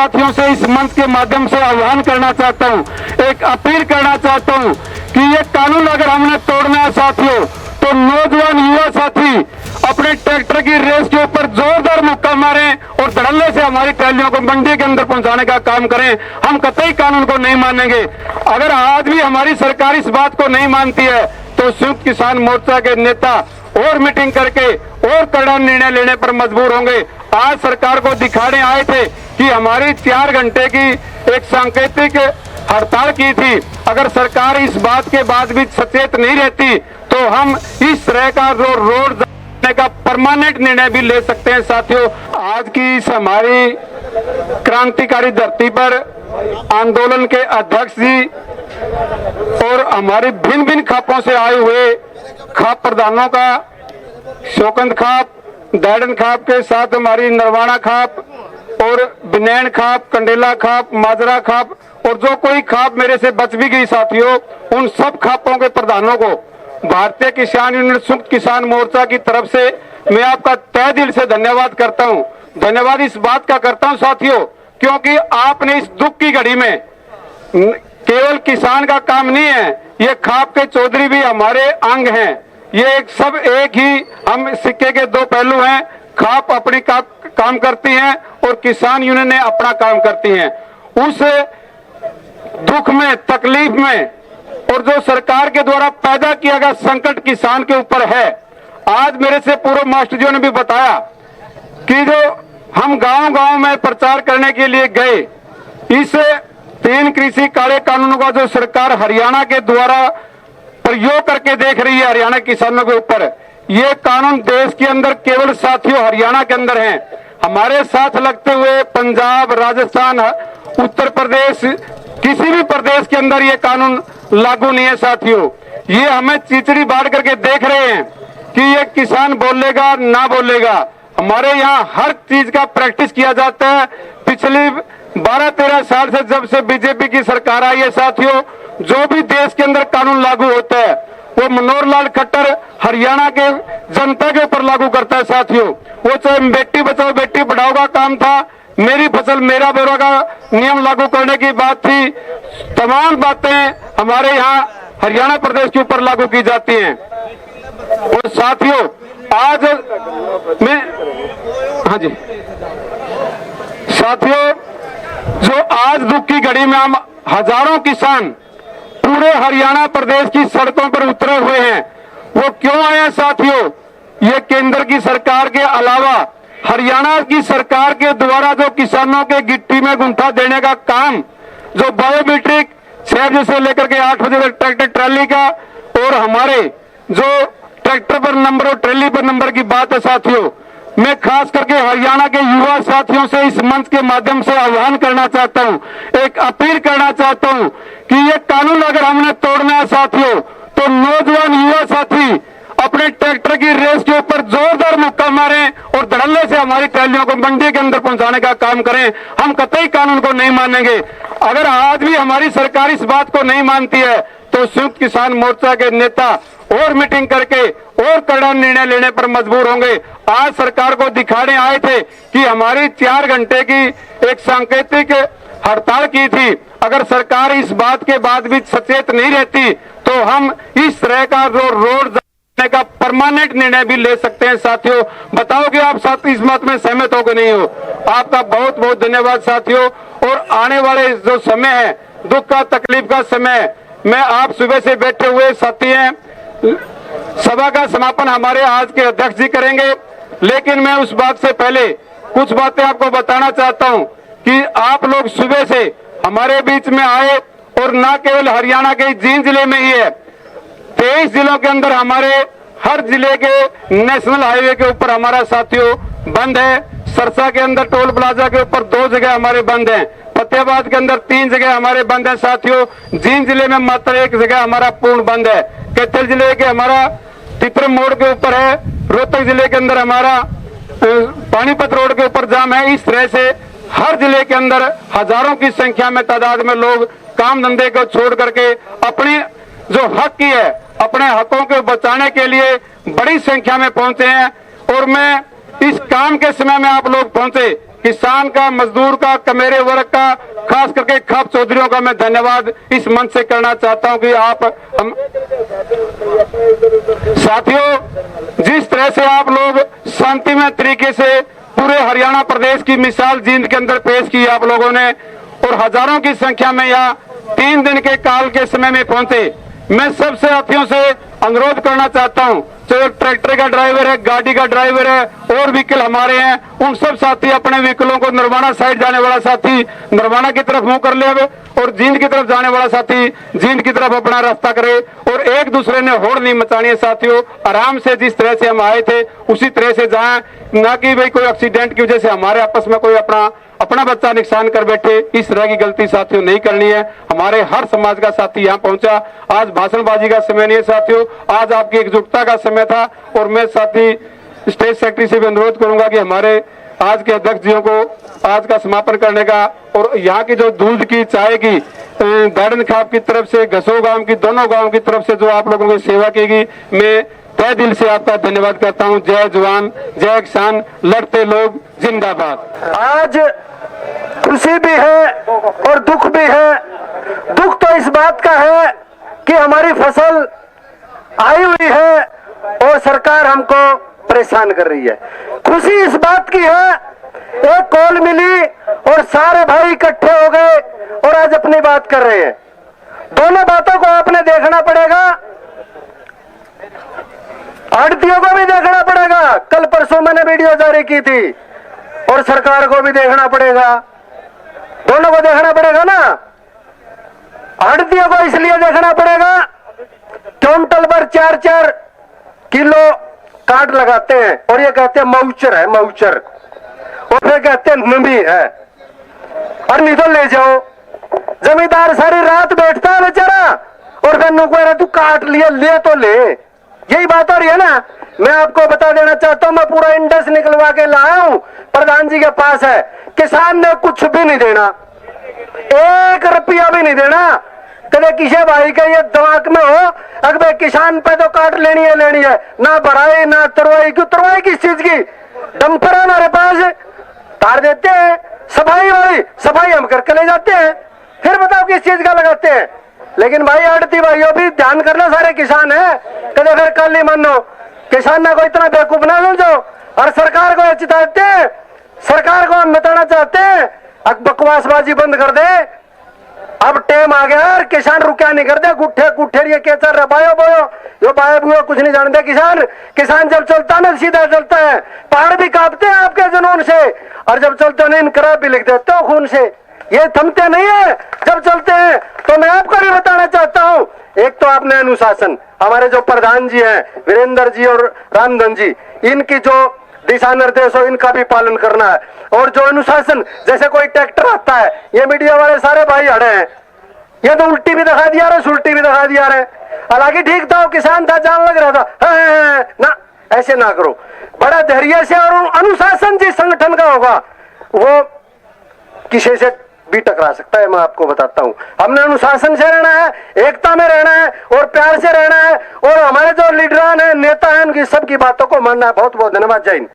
साथियों से इस मंच के माध्यम से आह्वान करना चाहता हूं, एक अपील करना चाहता हूं कि ये कानून अगर हमने तोड़ना है साथियों, तो नौजवान युवा साथी अपने ट्रैक्टर की रेस के ऊपर जोरदार मुक्का मारें और धड़ल्ले से हमारी ट्रैलियों को मंडी के अंदर पहुंचाने का काम करें। हम कतई कानून को नहीं मानेंगे। अगर आज भी हमारी सरकार इस बात को नहीं मानती है तो संयुक्त किसान मोर्चा के नेता और मीटिंग करके और कड़ा निर्णय लेने पर मजबूर होंगे। आज सरकार को दिखाने आए थे कि हमारी 4 घंटे की एक सांकेतिक हड़ताल की थी। अगर सरकार इस बात के बाद भी सचेत नहीं रहती तो हम इस तरह का रोड का परमानेंट निर्णय भी ले सकते हैं। साथियों, आज की इस हमारी क्रांतिकारी धरती पर आंदोलन के अध्यक्ष जी और हमारी भिन्न भिन्न खापों से आए हुए खाप प्रधानों का शोकंद खाप, दैडन खाप के साथ हमारी नरवाना खाप और बिनैन खाप, कंडेला खाप, माजरा खाप और जो कोई खाप मेरे से बच भी गई साथियों, उन सब खापों के प्रधानों को भारतीय किसान यूनियन संयुक्त किसान मोर्चा की तरफ से मैं आपका तहे दिल से धन्यवाद करता हूं। धन्यवाद इस बात का करता हूं साथियों, क्योंकि आपने इस दुख की घड़ी में केवल किसान का काम नहीं है, ये खाप के चौधरी भी हमारे अंग हैं। ये सब एक ही हम सिक्के के 2 पहलू हैं। खाप अपनी काम करती हैं और किसान यूनियन ने अपना काम करती हैं। उस दुख में, तकलीफ में और जो सरकार के द्वारा पैदा किया गया संकट किसान के ऊपर है। आज मेरे से पूर्व मास्टर जी ने भी बताया कि जो हम गांव-गांव में प्रचार करने के लिए गए, इस 3 कृषि काले कानूनों का जो सरकार हरियाणा के द्वारा प्रयोग करके देख रही है हरियाणा किसानों के ऊपर, ये कानून देश के अंदर केवल साथियों हरियाणा के अंदर हैं। हमारे साथ लगते हुए पंजाब, राजस्थान, उत्तर प्रदेश, किसी भी प्रदेश के अंदर ये कानून लागू नहीं है साथियों। ये हमें चिचड़ी बांट करके देख रहे हैं कि ये किसान बोलेगा ना बोलेगा। हमारे यहाँ हर चीज का प्रैक्टिस किया जाता है। पिछली 12-13 साल से जब से बीजेपी की सरकार आई है साथियों, जो भी देश के अंदर कानून लागू होता है वो मनोहर लाल खट्टर हरियाणा के जनता के ऊपर लागू करता है साथियों। वो चाहे बेटी बचाओ बेटी पढ़ाओ का काम था, मेरी फसल मेरा ब्यौरा का नियम लागू करने की बात थी, तमाम बातें हमारे यहाँ हरियाणा प्रदेश के ऊपर लागू की जाती हैं। और साथियों, आज मैं हाँ जी साथियों, जो आज दुख की घड़ी में हम हजारों किसान पूरे हरियाणा प्रदेश की सड़कों पर उतरे हुए हैं, वो क्यों आए साथियों? ये केंद्र की सरकार के अलावा हरियाणा की सरकार के द्वारा जो किसानों के गिट्टी में गुंठा देने का काम, जो बायोमेट्रिक 6 बजे से लेकर के 8 बजे तक ट्रैक्टर ट्रैली का, और हमारे जो ट्रैक्टर पर नंबर और ट्रैली पर नंबर की बात है साथियों, मैं खास करके हरियाणा के युवा साथियों से इस मंच के माध्यम से आह्वान करना चाहता हूं, एक अपील करना चाहता हूं कि ये कानून अगर हमने तोड़ना है साथियों, तो नौजवान युवा साथी अपने ट्रैक्टर की रेस के ऊपर जोरदार मुक्का मारें और धड़ल्ले से हमारी ट्रैलियों को मंडी के अंदर पहुंचाने का काम करें। हम कतई कानून को नहीं मानेंगे। अगर आज भी हमारी सरकार इस बात को नहीं मानती है तो संयुक्त किसान मोर्चा के नेता और मीटिंग करके और कड़ा निर्णय लेने पर मजबूर होंगे। आज सरकार को दिखाने आए थे कि हमारी 4 घंटे की एक सांकेतिक हड़ताल की थी। अगर सरकार इस बात के बाद भी सचेत नहीं रहती तो हम इस तरह का रोड का परमानेंट निर्णय भी ले सकते हैं। साथियों, बताओ कि आप साथ इस बात में सहमत हो कि नहीं हो? आपका बहुत बहुत धन्यवाद साथियों। और आने वाले जो समय है, दुख का, तकलीफ का समय, मैं आप सुबह से बैठे हुए साथी हैं, सभा का समापन हमारे आज के अध्यक्ष जी करेंगे, लेकिन मैं उस बात से पहले कुछ बातें आपको बताना चाहता हूं कि आप लोग सुबह से हमारे बीच में आए, और न केवल हरियाणा के जींद जिले में ही है, 23 जिलों के अंदर हमारे हर जिले के नेशनल हाईवे के ऊपर हमारा साथियों बंद है। सरसा के अंदर टोल प्लाजा के ऊपर 2 जगह हमारे बंद हैं, फतेहाबाद के अंदर 3 जगह हमारे बंद है साथियों, जींद जिले में मात्र 1 जगह हमारा पूर्ण बंद है, कैथल जिले के हमारा तिपरम मोड़ के ऊपर है, रोहतक जिले के अंदर हमारा पानीपत रोड के ऊपर जाम है। इस तरह से हर जिले के अंदर हजारों की संख्या में तादाद में लोग काम धंधे को छोड़ करके अपने जो हक की है, अपने हकों को बचाने के लिए बड़ी संख्या में पहुंचे हैं। और मैं इस काम के समय में आप लोग पहुंचे, किसान का, मजदूर का, मेरे वर्ग का, खास करके खाप चौधरियों का मैं धन्यवाद इस मंच से करना चाहता हूं कि आप हम साथियों, जिस तरह से आप लोग शांतिमय तरीके से पूरे हरियाणा प्रदेश की मिसाल जींद के अंदर पेश की आप लोगों ने, और हजारों की संख्या में यहाँ 3 दिन के काल के समय में पहुंचे। मैं सब साथियों से अनुरोध करना चाहता हूं, चाहे ट्रैक्टर का ड्राइवर है, गाड़ी का ड्राइवर है, और व्हीकल हमारे हैं, उन सब साथी अपने व्हीकलों को नरवाना साइड जाने वाला साथी नरवाना की तरफ मुंह कर ले, और जींद की तरफ जाने वाला साथी जींद की तरफ अपना रास्ता करे, और एक दूसरे ने होड़ नहीं मचानी है साथियों। आराम से जिस तरह से हम आए थे उसी तरह से जाएं, ना कि भाई कोई एक्सीडेंट की वजह से हमारे आपस में कोई अपना बच्चा नुकसान कर बैठे। इस तरह की गलती साथियों नहीं करनी है। हमारे हर समाज का साथी यहाँ पहुंचा। आज भाषणबाजी का समय नहीं है साथियों, आज आपकी एकजुटता का समय था। और मैं साथी स्टेट सेक्रेटरी से भी अनुरोध करूंगा कि हमारे आज के अध्यक्ष जियों को आज का समापन करने का, और यहाँ की जो दूध की, चाय की, गार्डन खाप की तरफ से, घसो गांव की, दोनों गांव की तरफ से जो आप लोगों की सेवा की, मैं तहे दिल से आपका धन्यवाद करता हूं। जय जवान, जय किसान, लड़ते लोग जिंदाबाद। आज खुशी भी है और दुख भी है। दुख तो इस बात का है कि हमारी फसल आई हुई है और सरकार हमको परेशान कर रही है। खुशी इस बात की है, एक कॉल मिली और सारे भाई इकट्ठे हो गए और आज अपनी बात कर रहे हैं। दोनों बातों को आपने देखना पड़ेगा, आड़तियों को भी देखना पड़ेगा। कल परसों मैंने वीडियो जारी की थी, और सरकार को भी देखना पड़ेगा, दोनों को देखना पड़ेगा ना। आड़तियों को इसलिए देखना पड़ेगा, क्विंटल पर 4-4 किलो काट लगाते हैं और ये कहते हैं माउचर है, माउचर, और फिर कहते हैं नमी है, और नहीं तो ले जाओ। जमींदार सारी रात बैठता है बेचारा, और फिर नुकरा तू काट लिया, ले तो ले। यही बात हो रही है ना। मैं आपको बता देना चाहता हूं, मैं पूरा इंडेक्स निकलवा के लाया हूं, प्रधान जी के पास है। किसान ने कुछ भी नहीं देना, 1 रुपया भी नहीं देना। कदे किसी भाई का ये दिमाग में हो अगर किसान पे तो काट लेनी है, ना भराई ना तरवाई। क्यों तरवाई किस चीज की? डंपर है हमारे पास, तार देते हैं, सफाई वाली सफाई हम करके ले जाते हैं, फिर बताओ किस चीज का लगाते हैं। लेकिन भाई आड़ती भाइयों भी ध्यान करना, सारे किसान है, कदे फिर कल ही मानो किसान को इतना बेवकूफ ना समझो। और सरकार को चिताते हैं, सरकार को हम बताना चाहते हैं अब बकवासबाजी बंद कर दे। अब टाइम आ गया यार, किसान रुका नहीं कर दे। गुट्ठे गुट्ठे ये क्या चल रहा, बायो बोयो यो बायो बुयो कुछ नहीं जानते किसान। किसान जब चलता ना सीधा चलता है, पहाड़ भी कांपते हैं आपके जुनून से, और जब चलते नहीं इनकलाब भी लिख देते हो खून से। ये थमते नहीं है जब चलते हैं। तो मैं आपको भी बताना चाहता हूं, एक तो आपने अनुशासन, हमारे जो प्रधान जी हैं वीरेंद्र जी और रामधन जी, इनकी जो दिशा निर्देश हो इनका भी पालन करना है। और जो अनुशासन, जैसे कोई ट्रैक्टर आता है, ये मीडिया वाले सारे भाई अड़े हैं, ये तो उल्टी भी दिखा दिया रहे, उल्टी भी दिखा दिया रहे। हालांकि ठीक था, किसान था, जान लग रहा था, ना ऐसे ना करो। बड़ा धैर्य से और अनुशासन जिस संगठन का होगा वो किसी से भी टकरा सकता है। मैं आपको बताता हूं, हमने अनुशासन से रहना है, एकता में रहना है और प्यार से रहना है, और हमारे जो लीडरान है, नेता हैं, उनकी सबकी बातों को मानना है। बहुत बहुत धन्यवाद। जय हिंद।